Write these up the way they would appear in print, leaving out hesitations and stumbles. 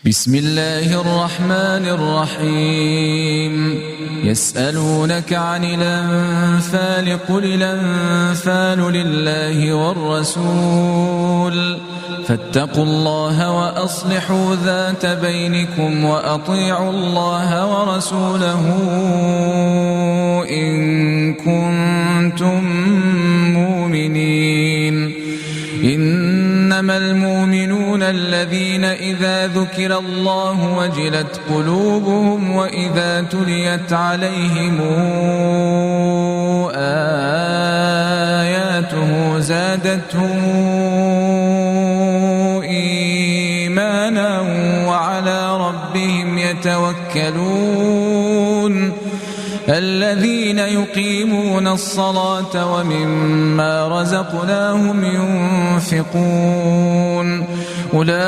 بسم الله الرحمن الرحيم يسألونك عن الأنفال قل الأنفال لله والرسول فاتقوا الله وأصلحوا ذات بينكم وأطيعوا الله ورسوله إن كنتم مؤمنين. إنما المؤمنون الذين إذا ذكر الله وجلت قلوبهم وإذا تليت عليهم آياته زادتهم إيمانا وعلى ربهم يتوكلون. الذين يقيمون الصلاة ومما رزقناهم ينفقون أولئك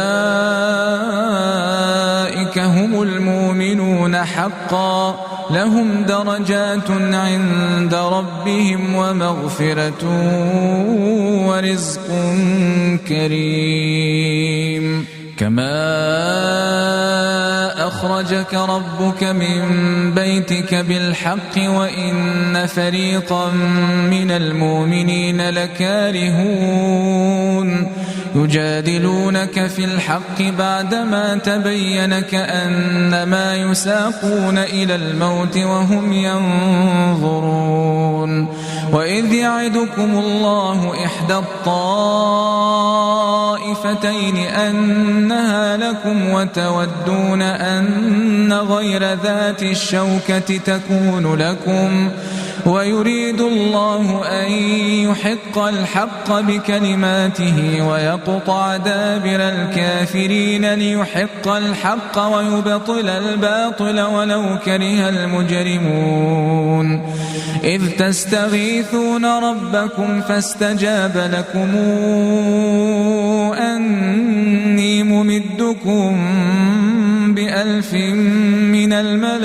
هم المؤمنون حقا لهم درجات عند ربهم ومغفرة ورزق كريم. كما أخرجك ربك من بيتك بالحق وإن فريقا من المؤمنين لكارهون يجادلونك في الحق بعدما تبين كأنما يساقون إلى الموت وهم ينظرون. وإذ يعدكم الله إحدى الطائفتين أنها لكم وتودون أن غير ذات الشوكة تكون لكم ويريد الله أن يحق الحق بكلماته ويقطع دابر الكافرين ليحق الحق ويبطل الباطل ولو كره المجرمون. إذ تستغيثون ربكم فاستجاب لكم أني ممدكم ب1000 من الملائكة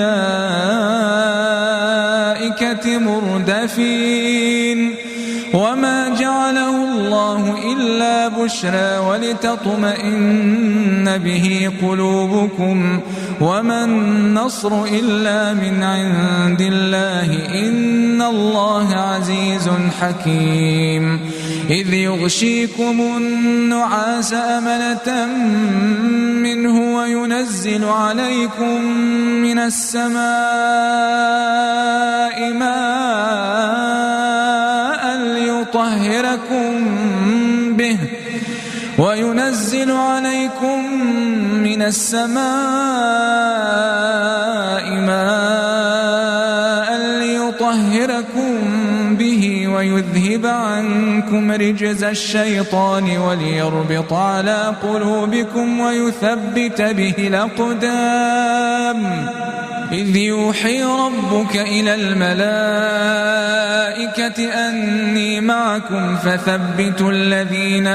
مردفين. وما جعله الله إلا بشرى ولتطمئن به قلوبكم وما النصر إلا من عند الله إن الله عزيز حكيم. إذ يغشيكم النعاس أمنة منه وينزل عليكم من السماء ماء وينزل عليكم من السماء ماء ليطهركم به ويذهب عنكم رجز الشيطان وليربط على قلوبكم ويثبت به الأقدام. إذ يوحي ربك إلى الملائكة أني معكم فثبتوا الذين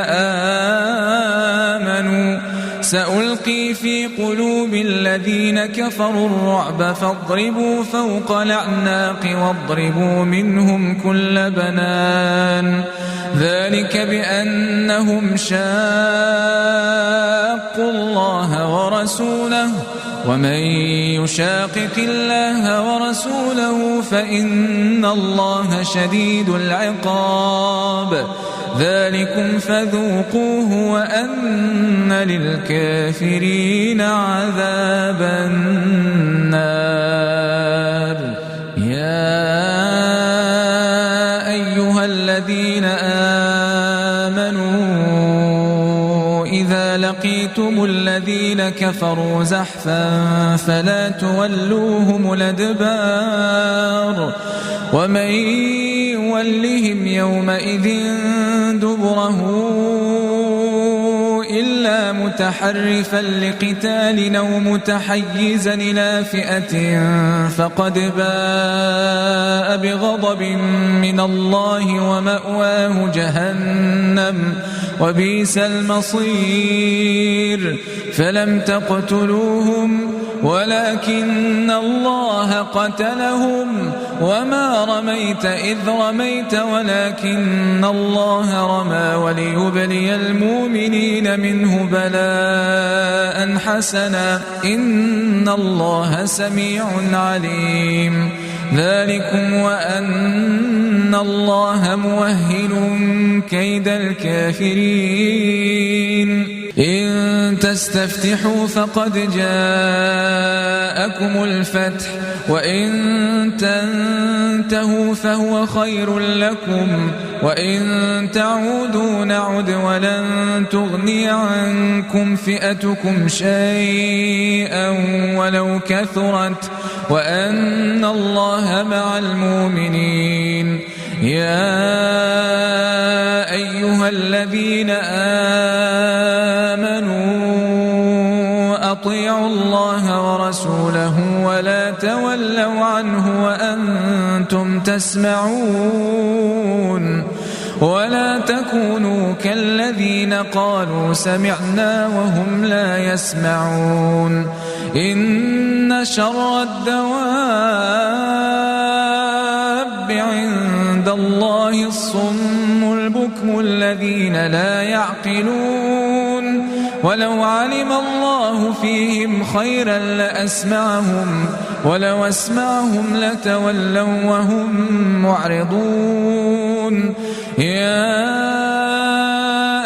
آمنوا سألقي في قلوب الذين كفروا الرعب فاضربوا فوق الأعناق واضربوا منهم كل بنان. ذلك بأنهم شاقوا الله ورسوله ومن يشاقق الله ورسوله فإن الله شديد العقاب. ذلكم فذوقوه وأن للكافرين عذاب النار. يا أيها الذين آمنوا إذا لقيتم الذين كفروا زحفا فلا تولوهم الأدبار ومن يولهم يومئذ دبره إلا متحرفا لقتال أو متحيزا إلى فئة فقد باء بغضب من الله ومأواه جهنم وبئس المصير فلم تقتلوهم ولكن الله قتلهم وما رميت إذ رميت ولكن الله رمى وليبلي المؤمنين منه بلاء حسنا إن الله سميع عليم ذلكم وأن الله موهن كيد الكافرين إن تستفتحوا فقد جاءكم الفتح وإن تنتهوا فهو خير لكم وإن تعودوا نعد ولن تغني عنكم فئتكم شيئا ولو كثرت وأن الله مع المؤمنين يا أيها الذين آمنوا أطيعوا الله ورسوله ولا تولوا عنه وأنتم تسمعون ولا تكونوا كالذين قالوا سمعنا وهم لا يسمعون إن شر الدواب عند الله الصم البكم الذين لا يعقلون ولو علم الله فيهم خيرا لأسمعهم ولو أسمعهم لتولوا وهم معرضون يا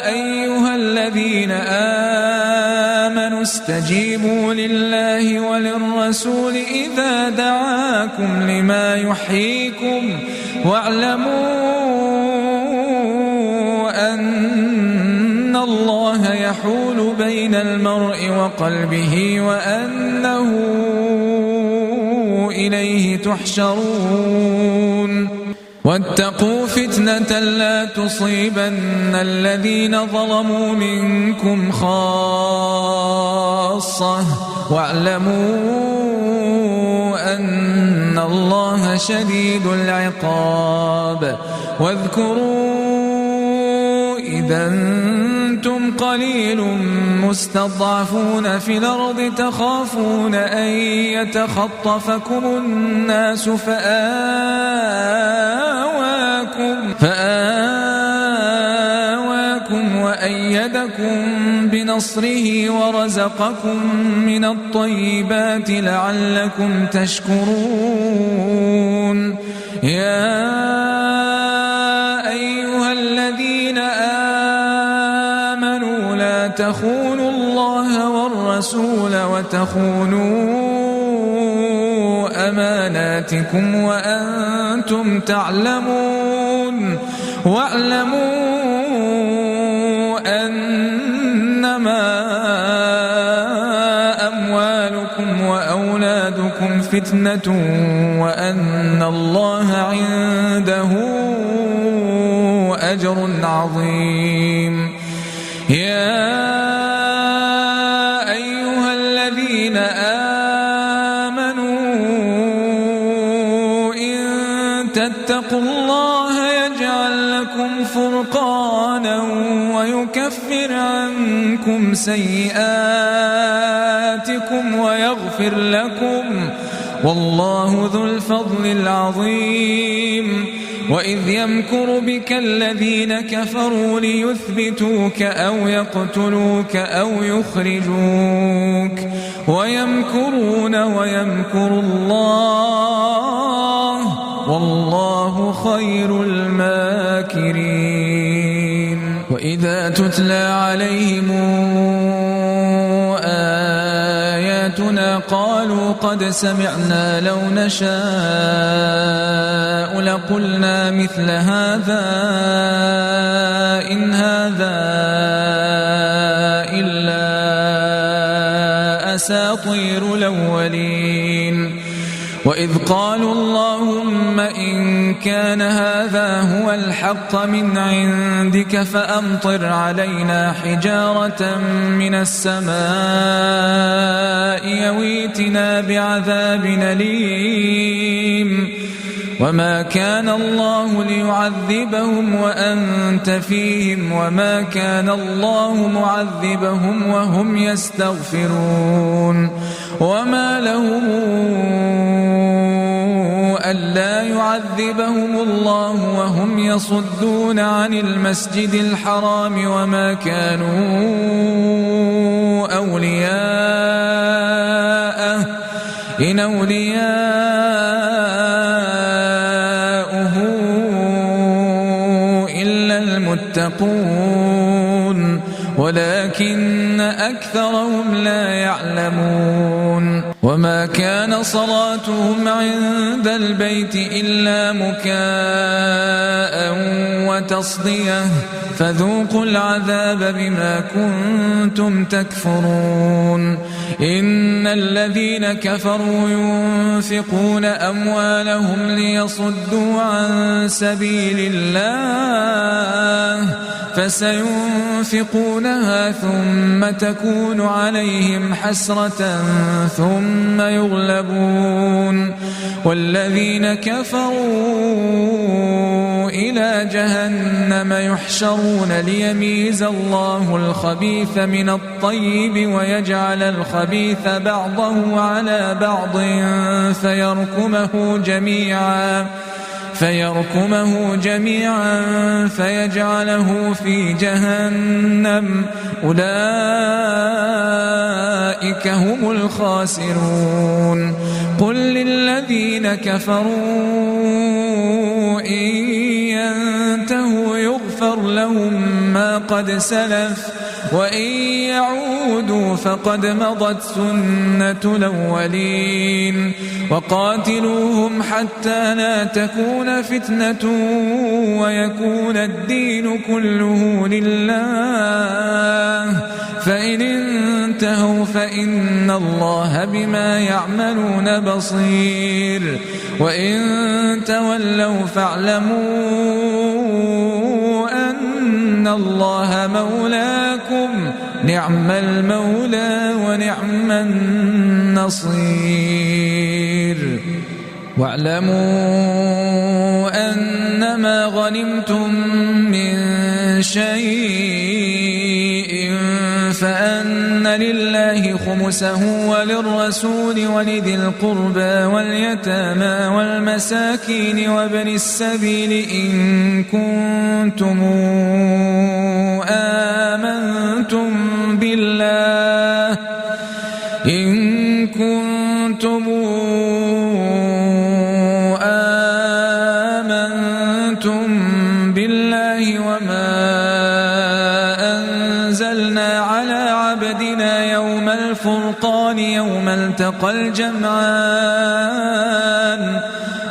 أيها الذين آمنوا استجيبوا لله وللرسول إذا دعاكم لما يحييكم واعلموا أن الله يحول بين المرء وقلبه وأنه إليه تحشرون واتقوا فتنة لا تصيبن الذين ظلموا منكم خاصة واعلموا أن الله شديد العقاب واذكروا إذا أنتم قليل مستضعفون في الأرض تخافون أن يتخطفكم الناس فآواكم وأيدكم بنصره ورزقكم من الطيبات لعلكم تشكرون يا أيها الذين آمنوا لا تخونوا الله والرسول وتخونوا أماناتكم وأنتم تعلمون واعلموا أنما أموالكم وأولادكم فتنة وأن الله عنده أجر عظيم يا أيها الذين آمنوا إن تتقوا الله يجعل لكم فرقانا ويكفر عنكم سيئاتكم ويغفر لكم والله ذو الفضل العظيم وإذ يمكر بك الذين كفروا ليثبتوك أو يقتلوك أو يخرجوك ويمكرون ويمكر الله والله خير الماكرين وإذا تتلى عليهم آياتنا قالوا قد سمعنا لو نشاء لقلنا مثل هذا إن هذا إلا أساطير الأولين وإذ قالوا اللهم إن كان هذا هو الحق من عندك فأمطر علينا حجارة من السماء يويتنا بعذاب أليم وما كان الله ليعذبهم وأنت فيهم وما كان الله معذبهم وهم يستغفرون وما لهم ألا يعذبهم الله وهم يصدون عن المسجد الحرام وما كانوا أولياءه إن أولياؤه إلا المتقون ولكن أكثرهم لا يعلمون وما كان صلاتهم عند البيت إلا مكاء وتصدية فذوقوا العذاب بما كنتم تكفرون إن الذين كفروا ينفقون أموالهم ليصدوا عن سبيل الله فسينفقونها ثم تكون عليهم حسرة ثم يغلبون والذين كفروا إلى جهنم يحشرون ليميز الله الخبيث من الطيب ويجعل الخبيث بعضه على بعض فيركمه جميعا فيجعله في جهنم أولئك هم الخاسرون قل للذين كفروا إن ينتهوا يغفر لهم ما قد سلف وإن يعودوا فقد مضت سنة الأولين وقاتلوهم حتى لا تكون فتنة ويكون الدين كله لله فإن انتهوا فإن الله بما يعملون بصير وإن تولوا فاعلموا أن الله مولاكم نعم المولى ونعم النصير واعلموا أنما غنمتم من شيء فأن لله خمسه وللرسول ولذي القربى واليتامى والمساكين وابن السبيل إن كنتم آمنتم بالله وما أنزلنا على عبدنا يوم الفرقان يوم التقى الجمعان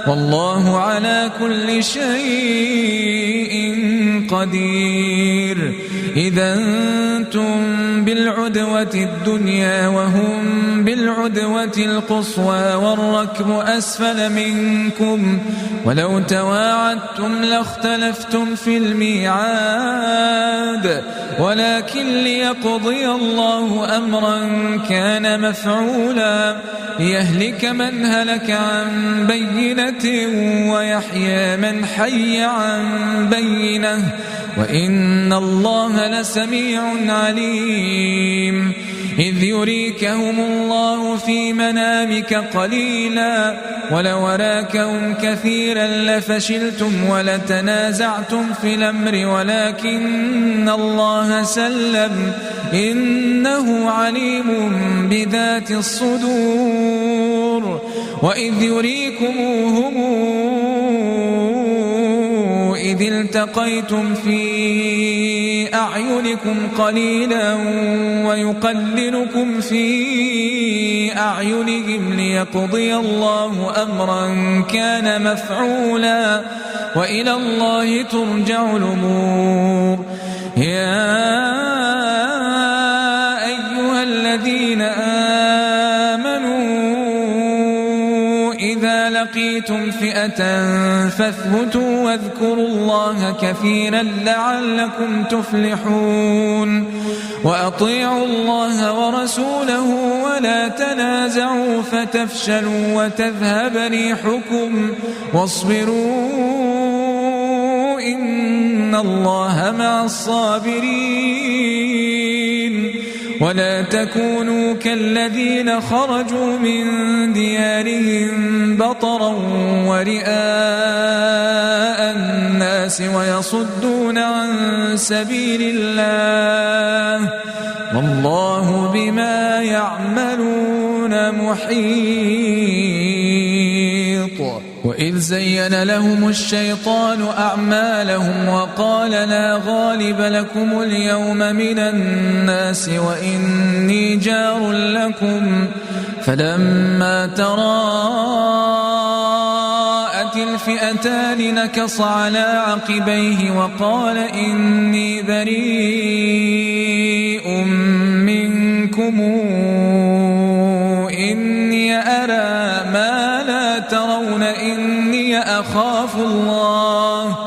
والله على كل شيء قدير إذا أنتم بالعدوة الدنيا وهم بالعدوة القصوى والركب أسفل منكم ولو تواعدتم لاختلفتم في الميعاد ولكن ليقضي الله أمرا كان مفعولا ليهلك من هلك عن بينة ويحيى من حي عن بينة وإن الله لسميع عليم إذ يريكهم الله في منامك قليلا ولو أراكهم كثيرا لفشلتم ولتنازعتم في الأمر ولكن الله سلم إنه عليم بذات الصدور وإذ يريكموهم إذ التقيتم في أعينكم قليلا ويقللكم في أعينهم ليقضي الله أمرا كان مفعولا وإلى الله ترجع الأمور يا أيها الذين آمنوا إذا لقيتم فئة فاثبتوا واذكروا الله كثيرا لعلكم تفلحون وأطيعوا الله ورسوله ولا تنازعوا فتفشلوا وتذهب ريحكم واصبروا إن الله مع الصابرين ولا تكونوا كالذين خرجوا من ديارهم بطرا ورئاء الناس ويصدون عن سبيل الله والله بما يعملون محيط. وإذ زين لهم الشيطان أعمالهم وقال لا غالب لكم اليوم من الناس وإني جار لكم فلما تراءت الفئتان نكص على عقبيه وقال إني بريء منكم إني أرى ما لا ترون إني أخاف الله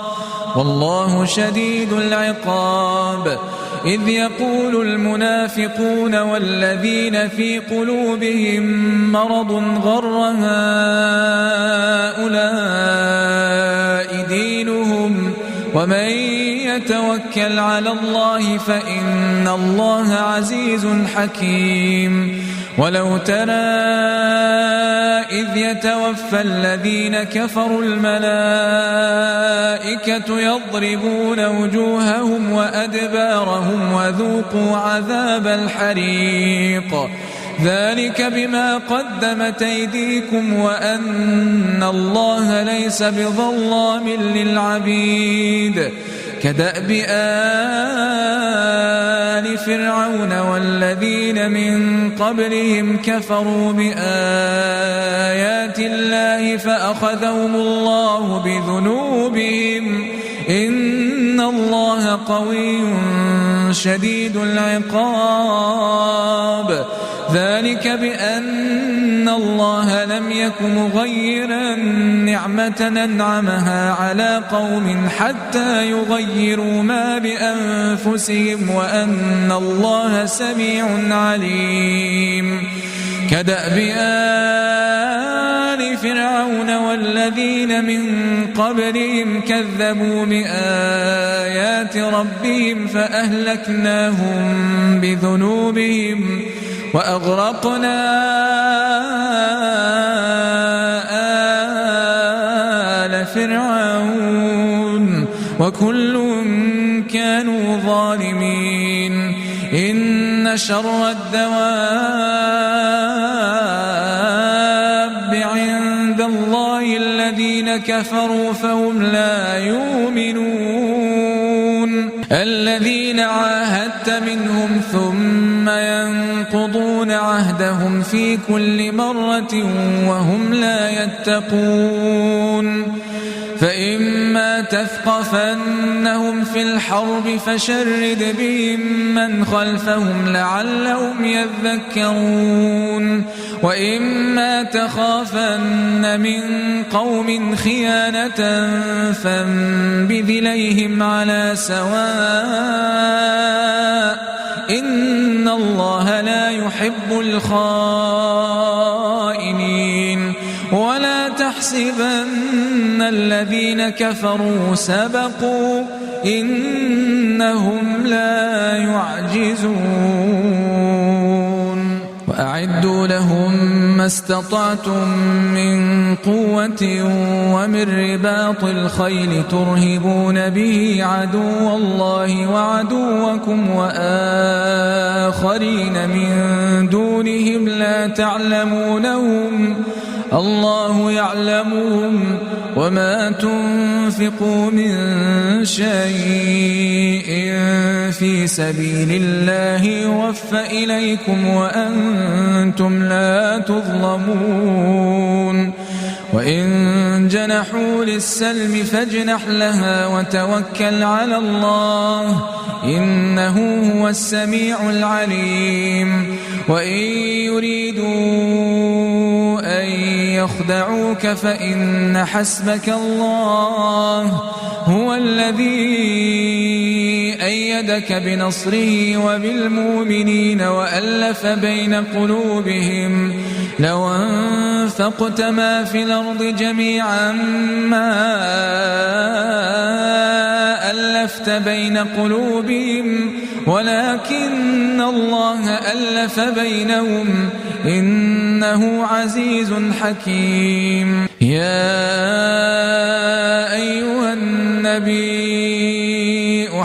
والله شديد العقاب. إذ يقول المنافقون والذين في قلوبهم مرض غر هؤلاء دينهم ومن يتوكل على الله فإن الله عزيز حكيم. ولو ترى إذ يتوفى الذين كفروا الملائكة يضربون وجوههم وأدبارهم وذوقوا عذاب الحريق ذلك بما قدمت أيديكم وأن الله ليس بظلام للعبيد. كدأب آل فرعون والذين من قبلهم كفروا بآيات الله فأخذهم الله بذنوبهم إن الله قوي شديد العقاب. ذلك بأن الله لم يك مغيرا نعمة أنعمها على قوم حتى يغيروا ما بأنفسهم وأن الله سميع عليم. كدأب آل فرعون والذين من قبلهم كذبوا بآيات ربهم فأهلكناهم بذنوبهم وأغرقنا آل فرعون وكل كانوا ظالمين. إن شر الدواب عند الله الذين كفروا فهم لا يؤمنون الذين عاهدت منهم ثم ينقضون عهدهم في كل مرة وهم لا يتقون. فإما تثقفنهم في الحرب فشرد بهم من خلفهم لعلهم يذكرون وإما تخافن من قوم خيانة فانبذ إليهم على سواء إن الله لا يحب الخائنين. ولا تحسبن الذين كفروا سبقوا إنهم لا يعجزون. وأعدوا لهم ما استطعتم من قوة ومن رباط الخيل ترهبون به عدو الله وعدوكم وآخرين من دونهم لا تعلمونهم الله يعلمهم وما تنفقوا من شيء في سبيل الله يوفى إليكم وأنتم لا تظلمون. وإن جنحوا للسلم فاجنح لها وتوكل على الله إنه هو السميع العليم. وإن يريدوا أن يخدعوك فإن حسبك الله هو الذي أيدك بنصره وبالمؤمنين وألف بين قلوبهم لو أنفقت ما في الأرض جميعا ما ألفت بين قلوبهم ولكن الله ألف بينهم إنه عزيز حكيم. يا أيها النبي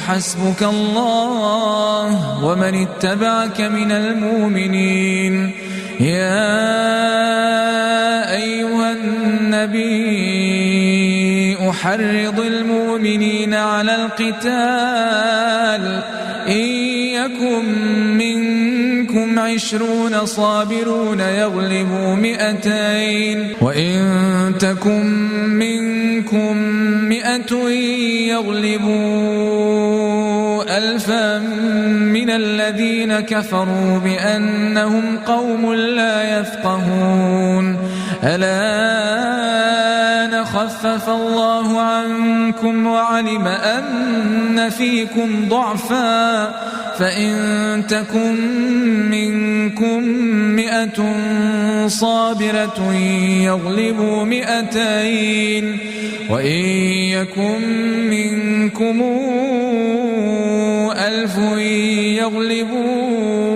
حسبك الله ومن اتبعك من المؤمنين. يا أيها النبي حرض المؤمنين على القتال إن يكن منكم 20 صابرون يغلبوا 200 وإن تكن منكم 100 يغلبوا 1000 من الذين كفروا بأنهم قوم لا يفقهون. الآن خفف الله عنكم وعلم أن فيكم ضعفا فإن تكن منكم 100 صابرة يغلبوا 200 وإن يكن منكم 1000 يغلبوا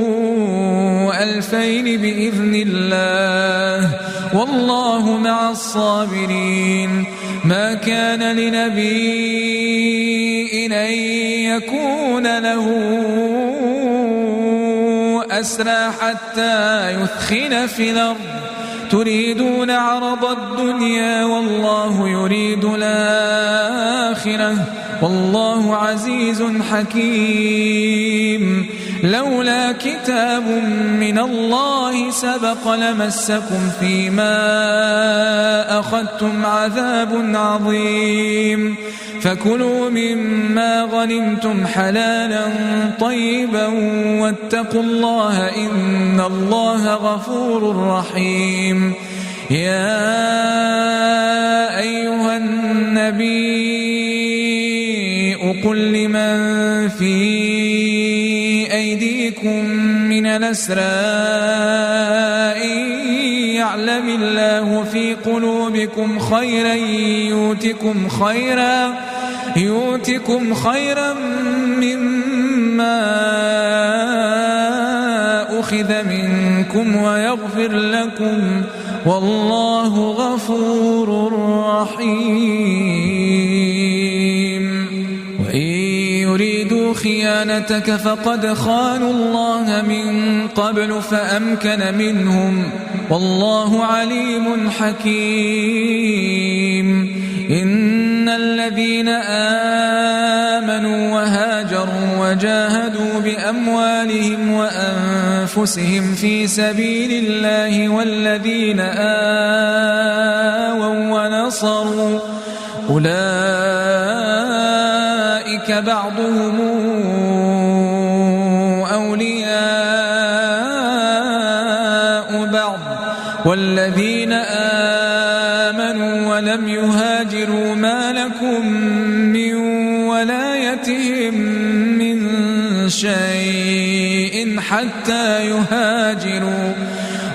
2000 بإذن الله والله مع الصابرين. ما كان لنبي أن يكون له أسرى حتى يثخن في الأرض تريدون عرض الدنيا والله يريد الآخرة والله عزيز حكيم. لولا كتاب من الله سبق لمسكم فيما أخذتم عذاب عظيم. فكلوا مما غنمتم حلالا طيبا واتقوا الله إن الله غفور رحيم. يا أيها النبي قل لمن في أيديكم من الأسرى إن يعلم الله في قلوبكم خيرا يؤتكم خيرا مما أخذ منكم ويغفر لكم والله غفور رحيم. وإن يريدوا خيانتك فقد خانوا الله من قبل فأمكن منهم والله عليم حكيم. إن الذين آمنوا وهاجروا وجاهدوا بأموالهم وأنفسهم في سبيل الله والذين آووا ونصروا أولئك بعضهم أولياء بعض والذين آمنوا ولم يهاجروا ما لكم من ولايتهم من شيء حتى يهاجروا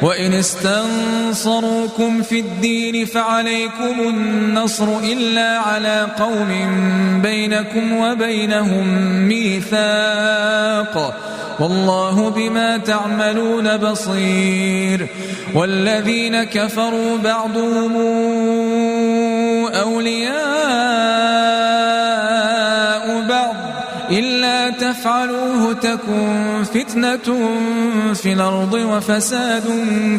وإن استنصروكم في الدين فعليكم النصر إلا على قوم بينكم وبينهم ميثاق والله بما تعملون بصير. والذين كفروا بعضهم أولياء بعض إلا تفعلوه تكن فتنة في الأرض وفساد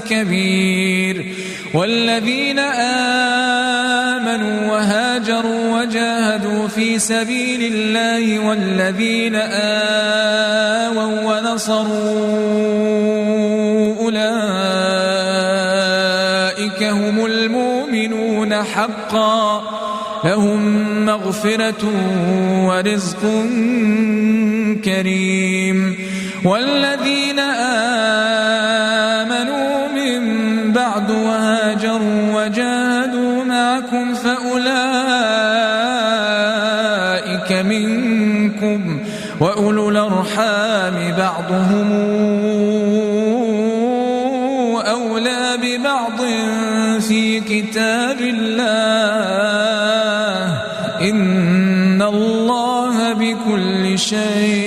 كبير. والذين آمنوا وهاجروا وجاهدوا في سبيل الله والذين آووا ونصروا أولئك هم المؤمنون حقا لهم مغفرة ورزق كريم. والذين آمنوا من بعد وهاجروا وجاهدوا معكم فأولئك أولئك منكم وأولو الأرحام بعضهم أولى ببعض في كتاب الله إن الله بكل شيء